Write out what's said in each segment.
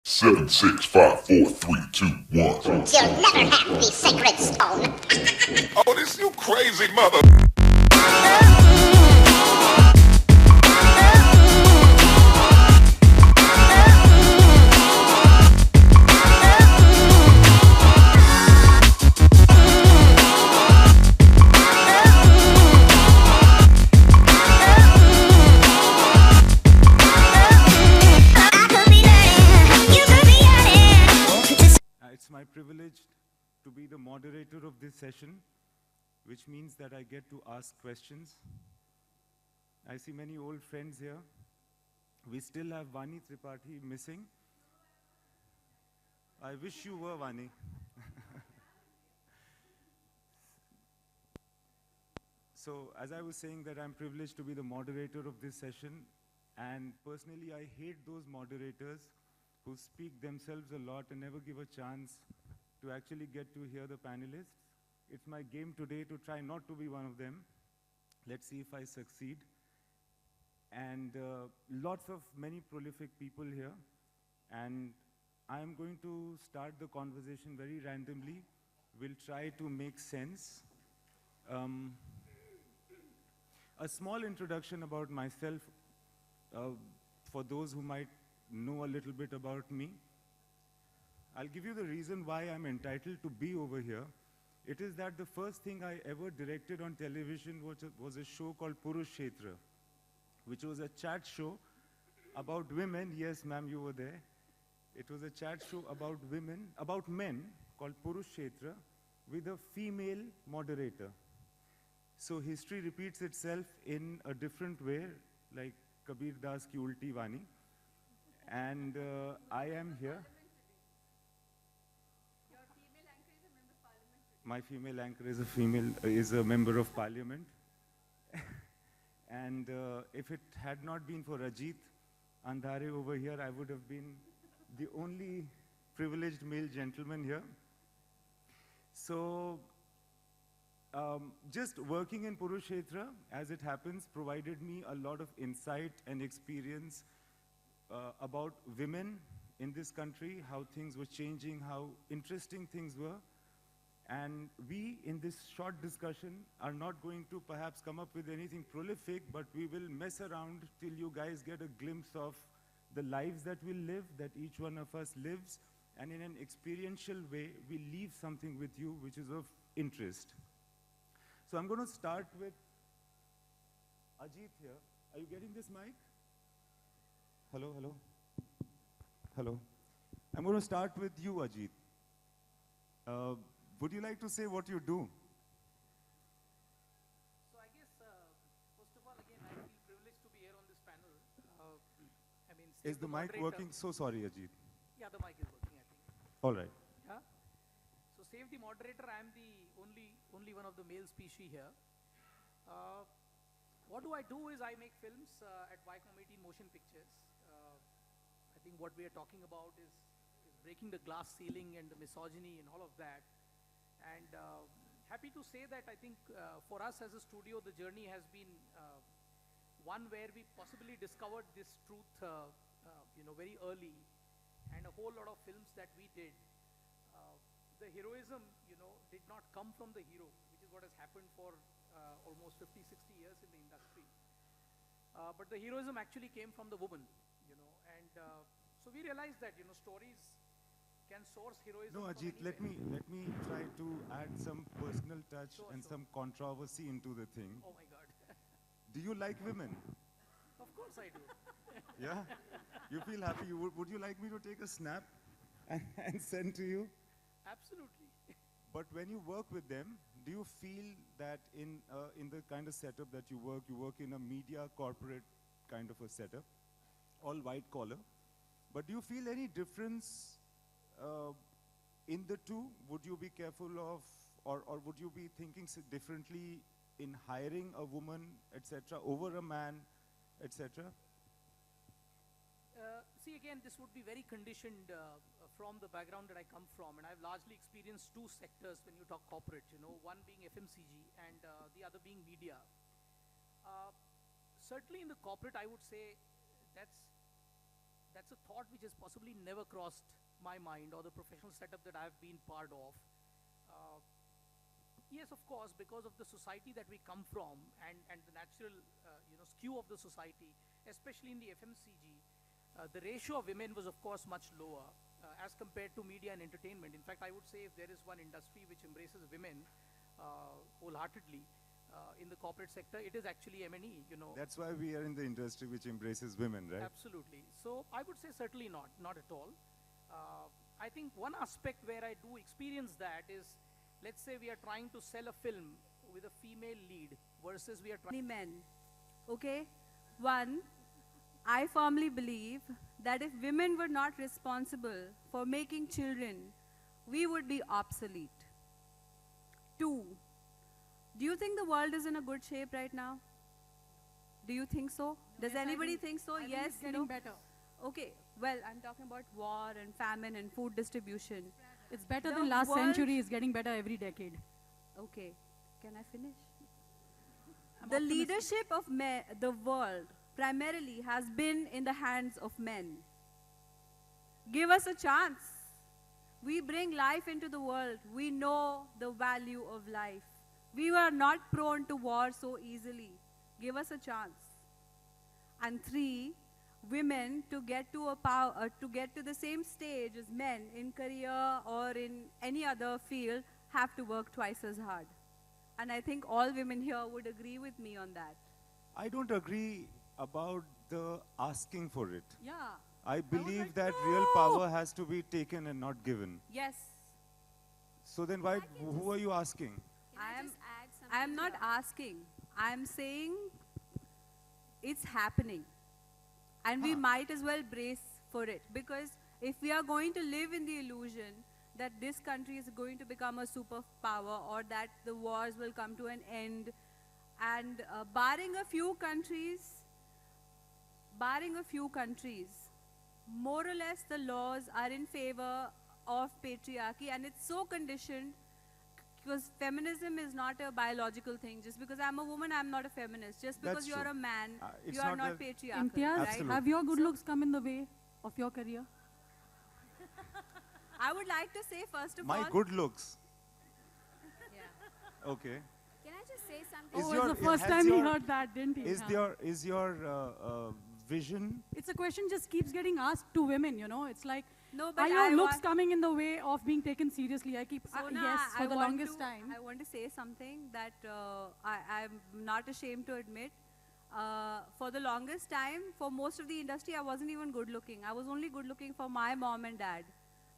Seven, six, five, four, three, two, one. You'll never have the sacred stone. Oh, this you crazy mother. It's my privilege to be the moderator of this session, which means that I get to ask questions. I see many old friends here. We still have Vani Tripathi missing. I wish you were Vani. So, as I was saying that I'm privileged to be the moderator of this session, and personally I hate those moderators who speak themselves a lot and never give a chance to actually get to hear the panelists. It's my game today to try not to be one of them. Let's see if I succeed. And many prolific people here. And I'm going to start the conversation very randomly. We'll try to make sense. A small introduction about myself for those who might know a little bit about me. I'll give you the reason why I'm entitled to be over here. It is that the first thing I ever directed on television was a show called Purukshetra, which was a chat show about women. Yes, ma'am, you were there. It was a chat show about men called Purukshetra with a female moderator. So history repeats itself in a different way, like Kabir Das ki ulti Vani. And I am here. Your female anchor is a member of parliament. My female anchor is a member of parliament. And if it had not been for Ajit Andhare over here, I would have been the only privileged male gentleman here. So just working in Purukshetra, as it happens, provided me a lot of insight and experience about women in this country, how things were changing, how interesting things were. And we, in this short discussion, are not going to perhaps come up with anything prolific, but we will mess around till you guys get a glimpse of the lives that we live, that each one of us lives, and in an experiential way, we leave something with you which is of interest. So I'm going to start with Ajit here. Are you getting this mic? Hello, hello. Hello. I'm going to start with you, Ajit. Would you like to say what you do? So I guess, first of all, again, I feel privileged to be here on this panel. Is the mic working? So sorry, Ajit. Yeah, the mic is working, I think. All right. Yeah. So save the moderator. I am the only one of the male species here. What do? Is I make films at Viacom 18 Motion Pictures. I think what we are talking about is breaking the glass ceiling and the misogyny and all of that. And happy to say that I think for us as a studio, the journey has been one where we possibly discovered this truth, very early. And a whole lot of films that we did, the heroism, did not come from the hero, which is what has happened for almost 50, 60 years in the industry. But the heroism actually came from the woman, and so we realized that, stories can source heroism. No, Ajit, let me try to add some personal touch and some controversy into the thing. Oh my God. Do you like women? Of course I do. Yeah? You feel happy? Would you like me to take a snap and send to you? Absolutely. But when you work with them, do you feel that in the kind of setup that you work in a media corporate kind of a setup, all white collar, but do you feel any difference in the two? Would you be careful of, or would you be thinking differently in hiring a woman, etc., over a man, etc.? See, again, this would be very conditioned from the background that I come from, and I've largely experienced two sectors when you talk corporate, one being FMCG and the other being media. Certainly in the corporate, I would say that's that's a thought which has possibly never crossed my mind or the professional setup that I've been part of. Uh, yes, of course, because of the society that we come from and the natural skew of the society, especially in the FMCG, the ratio of women was of course much lower as compared to media and entertainment. In fact, I would say if there is one industry which embraces women wholeheartedly in the corporate sector, it is actually M&E, That's why we are in the industry which embraces women, right? Absolutely. So I would say certainly not at all. I think one aspect where I do experience that is, let's say we are trying to sell a film with a female lead versus we are trying... Only men. Okay? One, I firmly believe that if women were not responsible for making children, we would be obsolete. Two, do you think the world is in a good shape right now? Do you think so? Does anybody think so? I think Yes, it's getting no? better. Okay, well, I'm talking about war and famine and food distribution. It's better The than last world- century. It's getting better every decade. Okay, can I finish? I'm The optimistic. leadership of the world primarily has been in the hands of men. Give us a chance. We bring life into the world. We know the value of life. We were not prone to war so easily. Give us a chance. And three, women to get to the same stage as men in career or in any other field have to work twice as hard. And I think all women here would agree with me on that. I don't agree about the asking for it. Yeah. I believe like, that real power has to be taken and not given. Yes. So then why, who are you asking? I am not asking. I am saying it's happening. And we might as well brace for it. Because if we are going to live in the illusion that this country is going to become a superpower or that the wars will come to an end, and barring a few countries, more or less the laws are in favor of patriarchy, and it's so conditioned because feminism is not a biological thing. Just because I'm a woman, I'm not a feminist. Just because That's you're true. a man, It's you are not not that- patriarchal. Imtiaz, Right? Absolutely. have your good looks come in the way of your career? I would like to say, first of My all, good looks. Yeah. Okay. Can I just say something? Is Oh, your- it's the first has time he your- heard that, didn't he? Is Huh. your vision? It's a question just keeps getting asked to women, It's like, no, but are your I looks want, coming in the way of being taken seriously? I keep, Sona, yes, for I the want longest to- time. I want to say something that I'm not ashamed to admit. For the longest time, for most of the industry, I wasn't even good looking. I was only good looking for my mom and dad.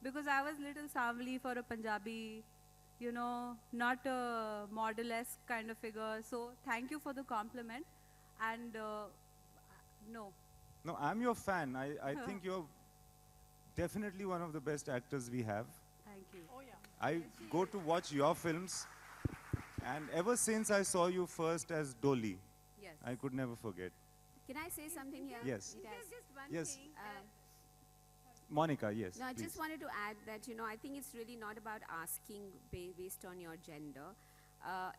Because I was little savli for a Punjabi, not a model-esque kind of figure. So thank you for the compliment. And no. No, I'm your fan. I think you're definitely one of the best actors we have. Thank you. Oh, yeah. I go to watch your films, and ever since I saw you first as Dolly, Yes. I could never forget. Can I say something here? Yes. It has- Just one Yes. thing. Monica, yes. No, I please. just wanted to add that, I think it's really not about asking based on your gender.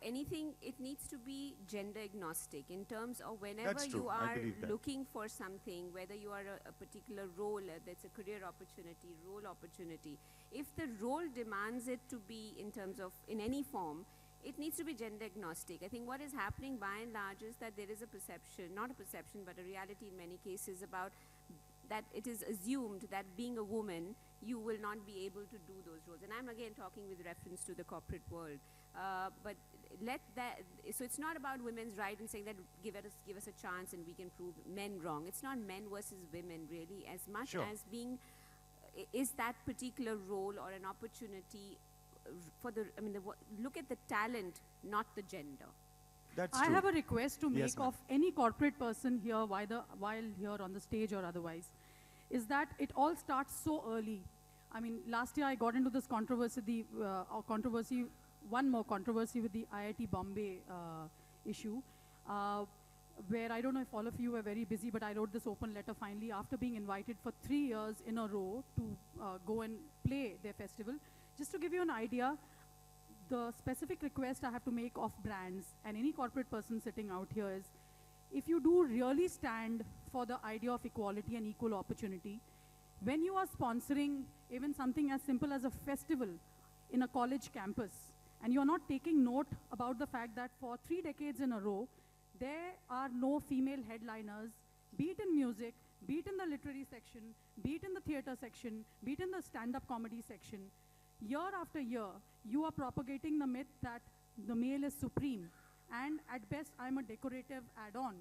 Anything, it needs to be gender agnostic in terms of whenever That's true. you I are believe that. looking for something, whether you are a particular role, that's a career opportunity, role opportunity. If the role demands it to be in terms of, in any form, it needs to be gender agnostic. I think what is happening by and large is that there is a perception, not a perception, but a reality in many cases about that it is assumed that being a woman, you will not be able to do those roles. And I'm again talking with reference to the corporate world. But so it's not about women's right and saying that give us a chance and we can prove men wrong. It's not men versus women really, as much Sure. as being, is that particular role or an opportunity for look at the talent, not the gender. That's I true. have a request to Yes, make ma'am. of any corporate person here, while here on the stage or otherwise, is that it all starts so early. I mean, last year I got into this controversy, one more controversy with the IIT Bombay issue, where I don't know if all of you were very busy, but I wrote this open letter finally after being invited for 3 years in a row to go and play their festival. Just to give you an idea, the specific request I have to make of brands and any corporate person sitting out here is, if you do really stand for the idea of equality and equal opportunity, when you are sponsoring even something as simple as a festival in a college campus, and you're not taking note about the fact that for 3 decades in a row, there are no female headliners, be it in music, be it in the literary section, be it in the theater section, be it in the stand-up comedy section, year after year, you are propagating the myth that the male is supreme. And at best, I'm a decorative add-on,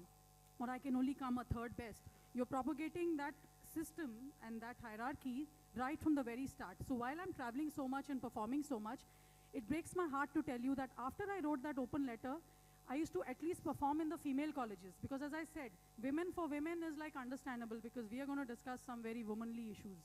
or I can only come a third best. You're propagating that system and that hierarchy right from the very start. So while I'm traveling so much and performing so much, it breaks my heart to tell you that after I wrote that open letter, I used to at least perform in the female colleges. Because as I said, women for women is like understandable because we are going to discuss some very womanly issues.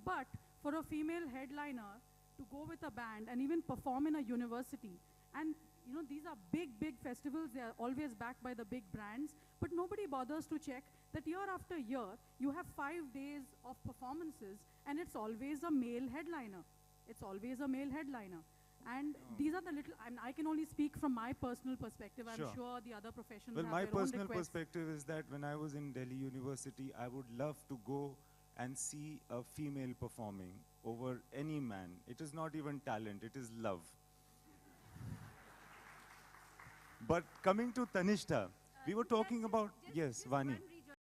But for a female headliner to go with a band and even perform in a university, and you know, these are big, big festivals. They are always backed by the big brands. But nobody bothers to check that year after year, you have 5 days of performances, and it's always a male headliner. It's always a male headliner. And these are the little, I can only speak from my personal perspective. I'm sure the other professions well, have my their own personal requests. perspective is that when I was in Delhi University, I would love to go and see a female performing over any man. It is not even talent, it is love. But coming to Tanishta, we were talking about, yes, just Vani. one